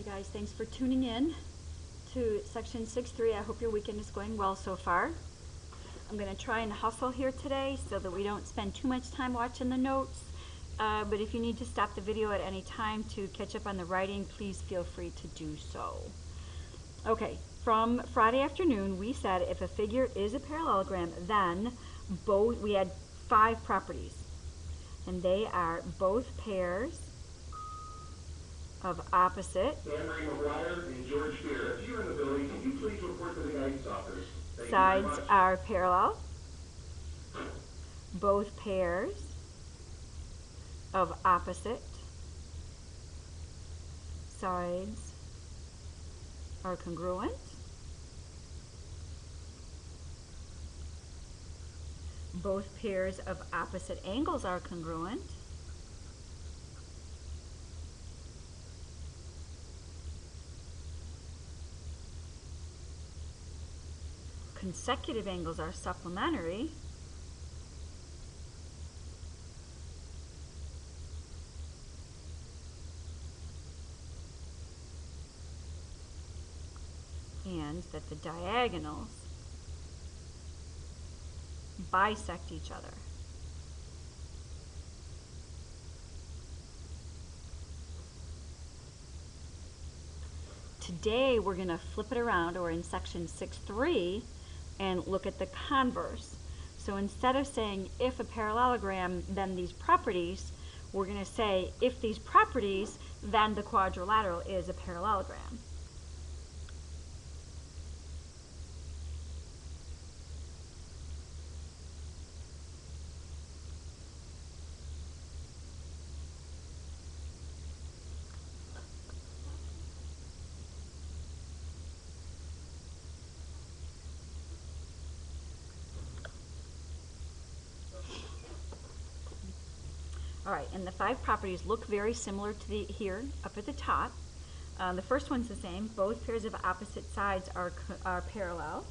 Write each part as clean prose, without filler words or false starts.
guys, thanks for tuning in to section 6.3. I hope your weekend is going well so far. I'm going to try and hustle here today so that we don't spend too much time watching the notes. But if you need to stop the video at any time to catch up on the writing, please feel free to do so. Okay, from Friday afternoon, we said if a figure is a parallelogram, then we had 5 properties. And they are both pairs of opposite Anne-Marie McGuire and George Fear. If you're in the building, can you please report to the guidance office? sides are parallel. Both pairs of opposite sides are congruent. Both pairs of opposite angles are congruent. Consecutive angles are supplementary. And that the diagonals bisect each other. Today we're going to flip it around, or in section 6.3, and look at the converse. So instead of saying if a parallelogram, then these properties, we're going to say if these properties, then the quadrilateral is a parallelogram. All right, and the 5 properties look very similar to the here up at the top. The first one's the same. Both pairs of opposite sides are parallel.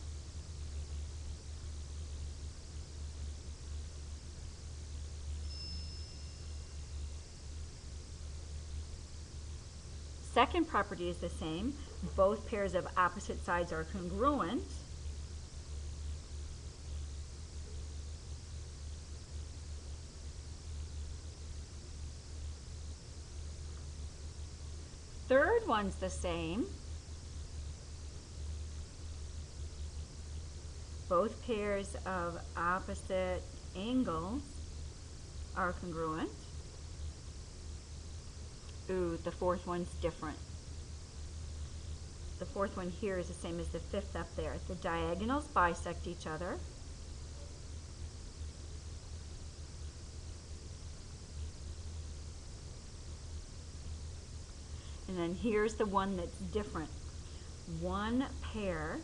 Second property is the same. Both pairs of opposite sides are congruent. Third one's the same. Both pairs of opposite angles are congruent. Ooh, the fourth one's different. The fourth one here is the same as the fifth up there. The diagonals bisect each other. And then here's the one that's different. One pair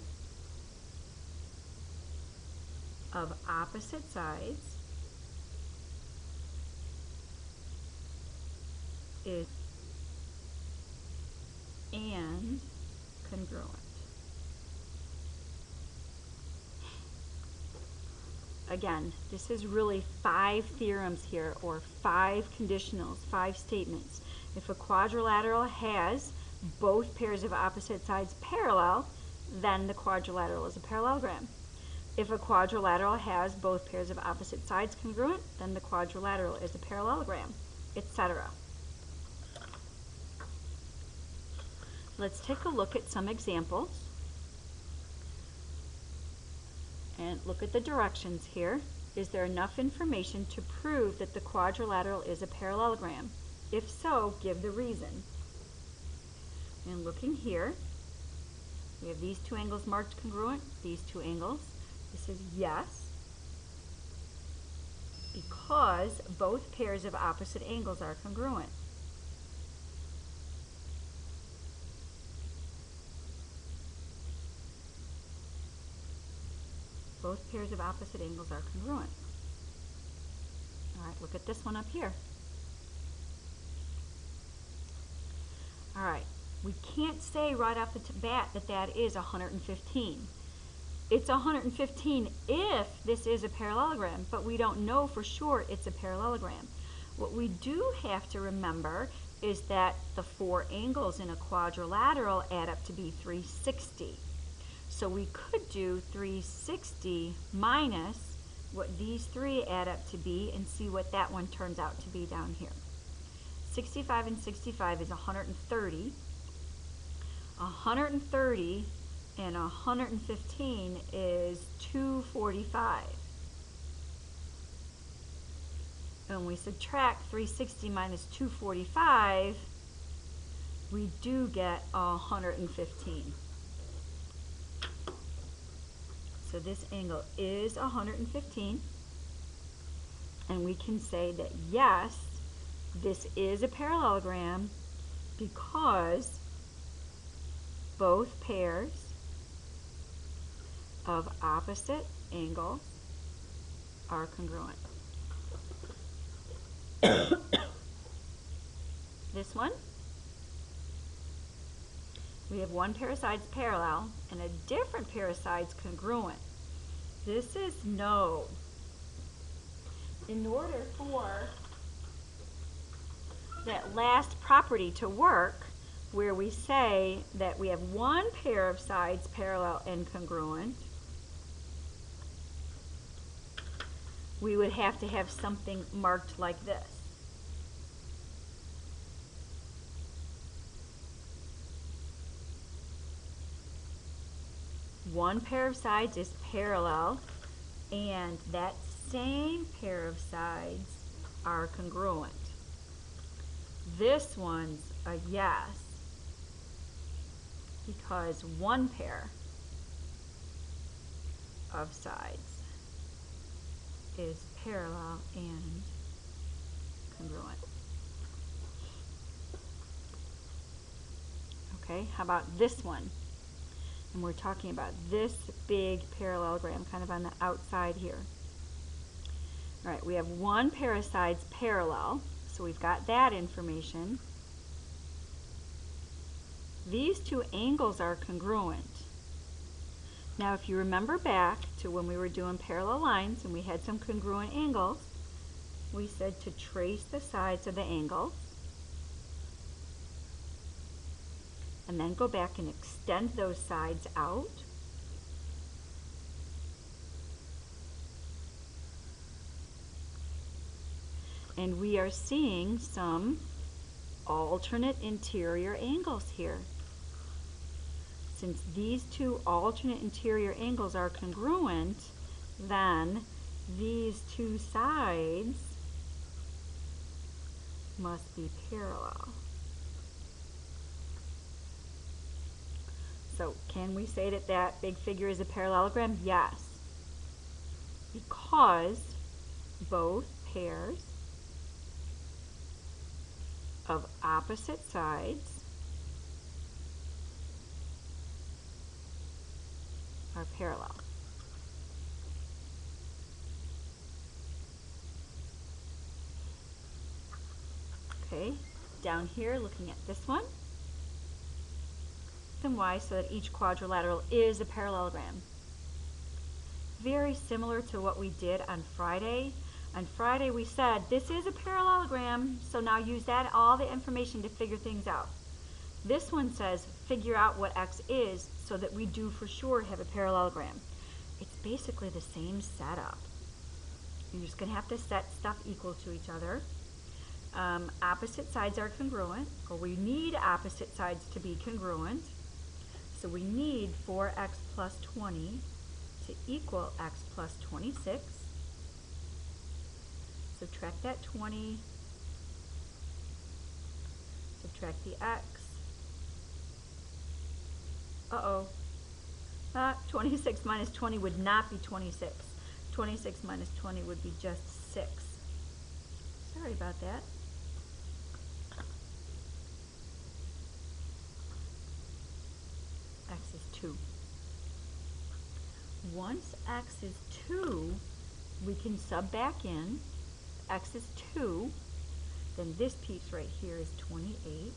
of opposite sides is and congruent. Again, this is really 5 theorems here, or 5 conditionals, 5 statements. If a quadrilateral has both pairs of opposite sides parallel, then the quadrilateral is a parallelogram. If a quadrilateral has both pairs of opposite sides congruent, then the quadrilateral is a parallelogram, etc. Let's take a look at some examples and look at the directions here. Is there enough information to prove that the quadrilateral is a parallelogram? If so, give the reason. And looking here, we have these 2 angles marked congruent, these 2 angles. This is yes, because both pairs of opposite angles are congruent. Both pairs of opposite angles are congruent. All right, look at this one up here. All right, we can't say right off the bat that that is 115. It's 115 if this is a parallelogram, but we don't know for sure it's a parallelogram. What we do have to remember is that the four angles in a quadrilateral add up to be 360. So we could do 360 minus what these three add up to be and see what that one turns out to be down here. 65 and 65 is 130. 130 and 115 is 245. When we subtract 360 minus 245, we do get 115. So this angle is 115. And we can say that yes, this is a parallelogram because both pairs of opposite angles are congruent. This one, we have one pair of sides parallel and a different pair of sides congruent. This is no. In order for that last property to work, where we say that we have one pair of sides parallel and congruent, we would have to have something marked like this. One pair of sides is parallel, and that same pair of sides are congruent. This one's a yes, because one pair of sides is parallel and congruent. Okay, how about this one? And we're talking about this big parallelogram kind of on the outside here. All right, we have one pair of sides parallel, so we've got that information. These two angles are congruent. Now, if you remember back to when we were doing parallel lines and we had some congruent angles, we said to trace the sides of the angle and then go back and extend those sides out. And we are seeing some alternate interior angles here. Since these two alternate interior angles are congruent, then these two sides must be parallel. So can we say that that big figure is a parallelogram? Yes, because both pairs of opposite sides are parallel. Okay, down here looking at this one, and Y so that each quadrilateral is a parallelogram. Very similar to what we did on Friday. On Friday we said this is a parallelogram, so now use that all the information to figure things out. This one says figure out what X is so that we do for sure have a parallelogram. It's basically the same setup. You're just going to have to set stuff equal to each other. Opposite sides are congruent, or we need opposite sides to be congruent. So we need 4x plus 20 to equal x plus 26. Subtract that 20, subtract the x. 26 minus 20 would not be 26. 26 minus 20 would be just 6. Sorry about that. X is 2. Once x is 2, we can sub back in. X is 2, then this piece right here is 28.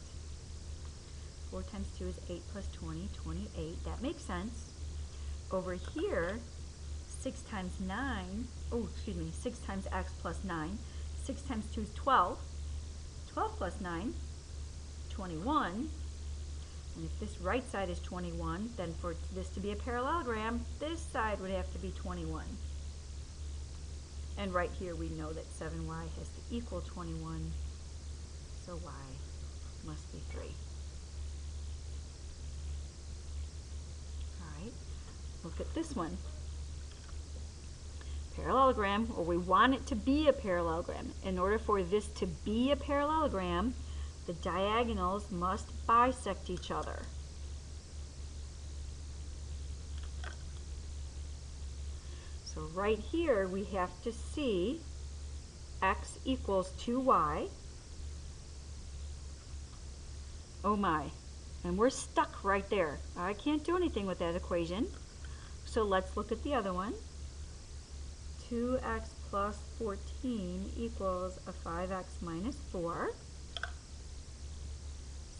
4 times 2 is 8 plus 20, 28. That makes sense. Over here, 6 times 6 times x plus 9. 6 times 2 is 12. 12 plus 9 21, and if this right side is 21, then for this to be a parallelogram, this side would have to be 21. And right here we know that 7y has to equal 21, so y must be 3. All right, look at this one. Parallelogram, or we want it to be a parallelogram. In order for this to be a parallelogram, the diagonals must bisect each other. So right here we have to see x equals 2y. Oh my, and we're stuck right there. I can't do anything with that equation. So let's look at the other one. 2x plus 14 equals a 5x minus 4.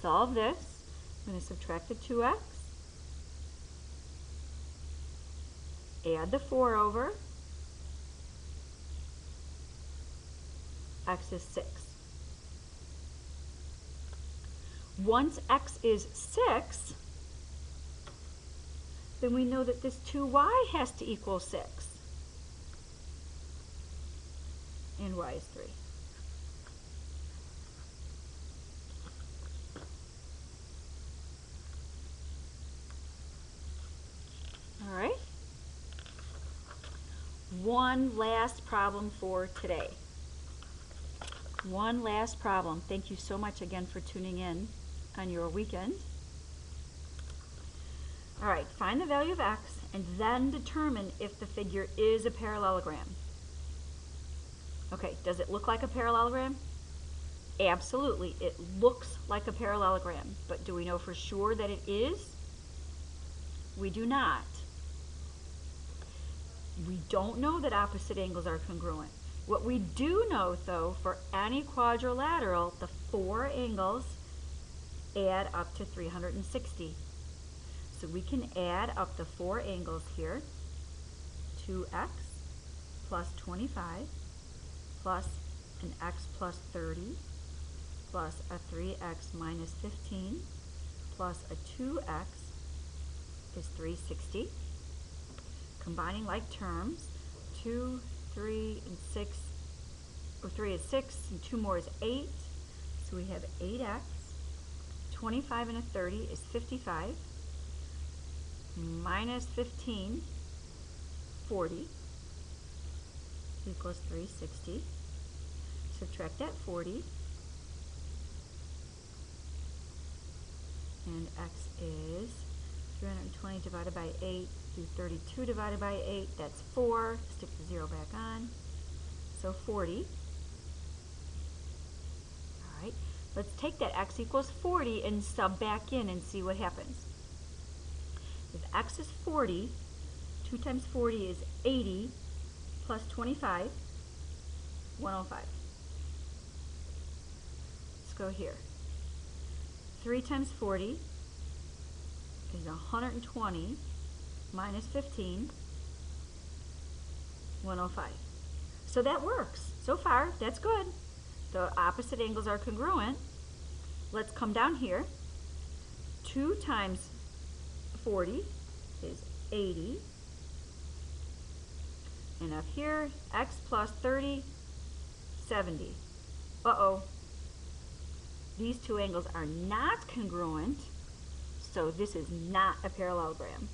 Solve this. I'm going to subtract the 2x. Add the 4 over. X is 6. Once x is 6, then we know that this 2y has to equal 6. And y is 3. All right. One last problem for today. One last problem. Thank you so much again for tuning in on your weekend. All right, find the value of x and then determine if the figure is a parallelogram. Okay, does it look like a parallelogram? Absolutely, it looks like a parallelogram, but do we know for sure that it is? We do not. We don't know that opposite angles are congruent. What we do know, though, for any quadrilateral, the 4 angles add up to 360. So we can add up the 4 angles here. 2x plus 25 plus an x plus 30 plus a 3x minus 15 plus a 2x is 360. Combining like terms, 2, 3, and 6, or 3 is 6, and 2 more is 8. So we have 8x. 25 and a 30 is 55. Minus 15, 40, equals 360. Subtract that 40. And x is 320 divided by 8. Do 32 divided by 8, that's 4. Stick the 0 back on. So 40. All right, let's take that x equals 40 and sub back in and see what happens. If x is 40, 2 times 40 is 80, plus 25, 105. Let's go here. 3 times 40 is 120. Minus 15, 105. So that works. So far, that's good. The opposite angles are congruent. Let's come down here. 2 times 40 is 80. And up here, x plus 30, 70. Uh-oh. These two angles are not congruent, so this is not a parallelogram.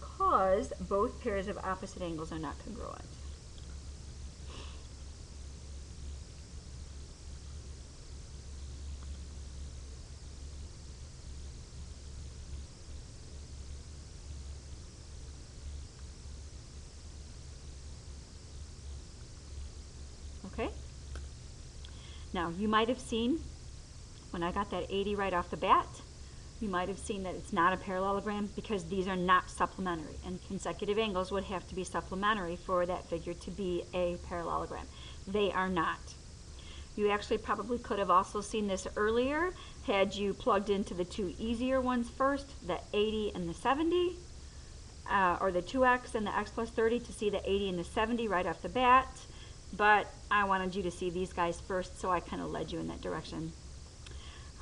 Because both pairs of opposite angles are not congruent. Okay? Now, you might have seen, when I got that 80 right off the bat, you might have seen that it's not a parallelogram because these are not supplementary, and consecutive angles would have to be supplementary for that figure to be a parallelogram. They are not. You actually probably could have also seen this earlier had you plugged into the two easier ones first, the 80 and the 70, or the 2x and the x plus 30 to see the 80 and the 70 right off the bat. But I wanted you to see these guys first, so I kind of led you in that direction.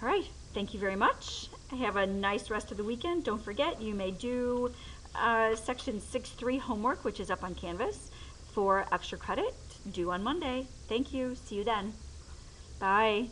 All right, thank you very much. Have a nice rest of the weekend. Don't forget, you may do section 6.3 homework, which is up on Canvas, for extra credit, due on Monday. Thank you. See you then. Bye.